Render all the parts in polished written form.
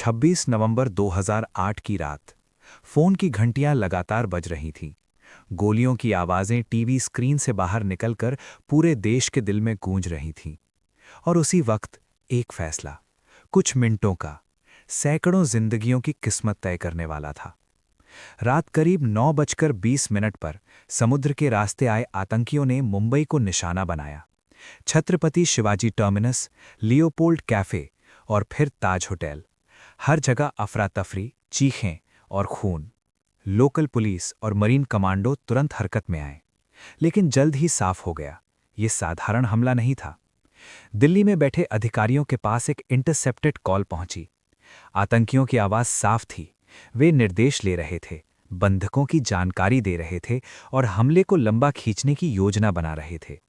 26 नवंबर 2008 की रात। फोन की घंटियां लगातार बज रही थीं। गोलियों की आवाजें टीवी स्क्रीन से बाहर निकलकर पूरे देश के दिल में गूंज रही थीं। और उसी वक्त एक फैसला, कुछ मिनटों का, सैकड़ों जिंदगियों की किस्मत तय करने वाला था। रात करीब 9:20 पर समुद्र के रास्ते आए आतंकियों ने मुंबई को निशाना बनाया। Chhatrapati Shivaji terminus, Leopold cafe और फिर ताज होटल। हर जगह अफरा तफरी, चीखें और खून। लोकल पुलिस और मरीन कमांडो तुरंत हरकत में आए। लेकिन जल्द ही साफ हो गया, ये साधारण हमला नहीं था। दिल्ली में बैठे अधिकारियों के पास एक इंटरसेप्टेड कॉल पहुंची। आतंकियों की आवाज साफ थी। वे निर्देश ले रहे थे, बंधकों की जानकारी दे रहे थे और हमले को लंबा खींचने की योजना बना रहे थे।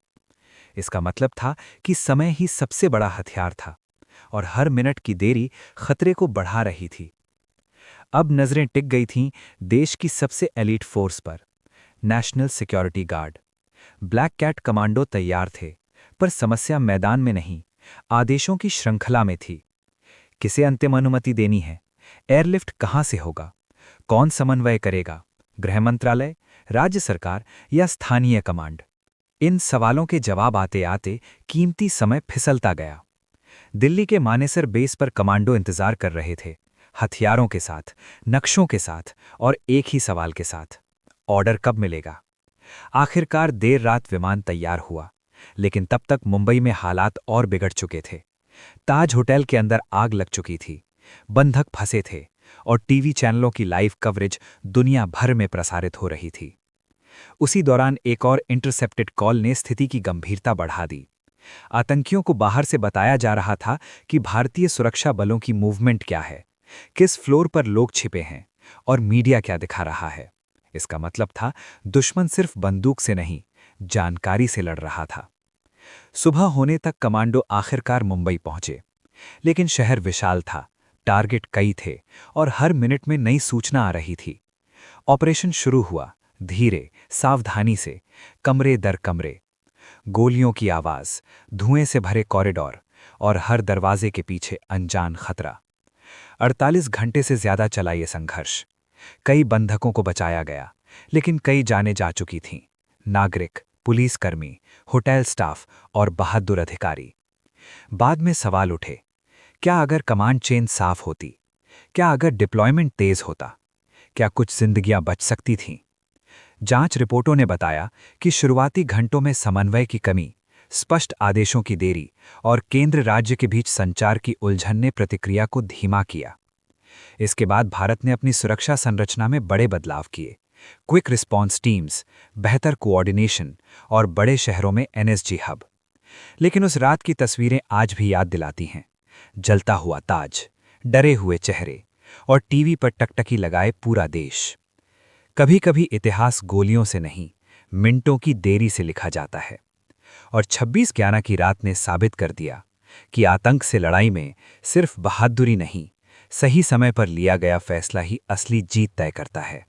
इसका मतलब था कि समय ही सबसे बड़ा हथियार था और हर मिनट की देरी खतरे को बढ़ा रही थी। अब नजरें टिक गई थीं देश की सबसे एलीट फोर्स पर, national security guard. Black cat commando तैयार थे, पर समस्या मैदान में नहीं, आदेशों की श्रृंखला में थी। किसे अंतिम अनुमति देनी है? एयरलिफ्ट कहां से होगा? कौन समन्वय करेगा? गृह मंत्रालय, राज्य सरकार या स्थानीय कमांड? इन सवालों के जवाब आते आते कीमती समय फिसलता गया। दिल्ली के मानेसर बेस पर कमांडो इंतजार कर रहे थे, हथियारों के साथ, नक्शों के साथ और एक ही सवाल के साथ, ऑर्डर कब मिलेगा? आखिरकार देर रात विमान तैयार हुआ, लेकिन तब तक मुंबई में हालात और बिगड़ चुके थे। ताज होटल के अंदर आग लग चुकी थी, बंधक फंसे थे और टीवी चैनलों की लाइव कवरेज दुनिया भर में प्रसारित हो रही थी। उसी दौरान एक और इंटरसेप्टेड कॉल ने स्थिति की गंभीरता बढ़ा दी। आतंकियों को बाहर से बताया जा रहा था कि भारतीय सुरक्षा बलों की मूवमेंट क्या है, किस फ्लोर पर लोग छिपे हैं और मीडिया क्या दिखा रहा है। इसका मतलब था दुश्मन सिर्फ बंदूक से नहीं, जानकारी से लड़ रहा था। सुबह होने तक कमांडो आखिरकार मुंबई पहुंचे, लेकिन शहर विशाल था, टारगेट कई थे और हर मिनट में नई सूचना आ रही थी। ऑपरेशन शुरू हुआ, धीरे, सावधानी से, कमरे दर कमरे। गोलियों की आवाज, धुएं से भरे कॉरिडोर और हर दरवाजे के पीछे अनजान खतरा। 48 घंटे से ज्यादा चला ये संघर्ष। कई बंधकों को बचाया गया, लेकिन कई जानें जा चुकी थीं। नागरिक, पुलिसकर्मी, होटल स्टाफ और बहादुर अधिकारी। बाद में सवाल उठे, क्या अगर कमांड चेन साफ होती? क्या अगर डिप्लॉयमेंट तेज होता? क्या कुछ जिंदगियां बच सकती थीं? जांच रिपोर्टों ने बताया कि शुरुआती घंटों में समन्वय की कमी, स्पष्ट आदेशों की देरी और केंद्र राज्य के बीच संचार की उलझन ने प्रतिक्रिया को धीमा किया। इसके बाद भारत ने अपनी सुरक्षा संरचना में बड़े बदलाव किए। क्विक रिस्पॉन्स टीम्स, बेहतर कोऑर्डिनेशन और बड़े शहरों में एनएसजी हब। लेकिन उस रात की तस्वीरें आज भी याद दिलाती हैं। जलता हुआ ताज, डरे हुए चेहरे और टीवी पर टकटकी लगाए पूरा देश। कभी कभी इतिहास गोलियों से नहीं, मिनटों की देरी से लिखा जाता है। और 26/11 की रात ने साबित कर दिया कि आतंक से लड़ाई में सिर्फ बहादुरी नहीं, सही समय पर लिया गया फैसला ही असली जीत तय करता है।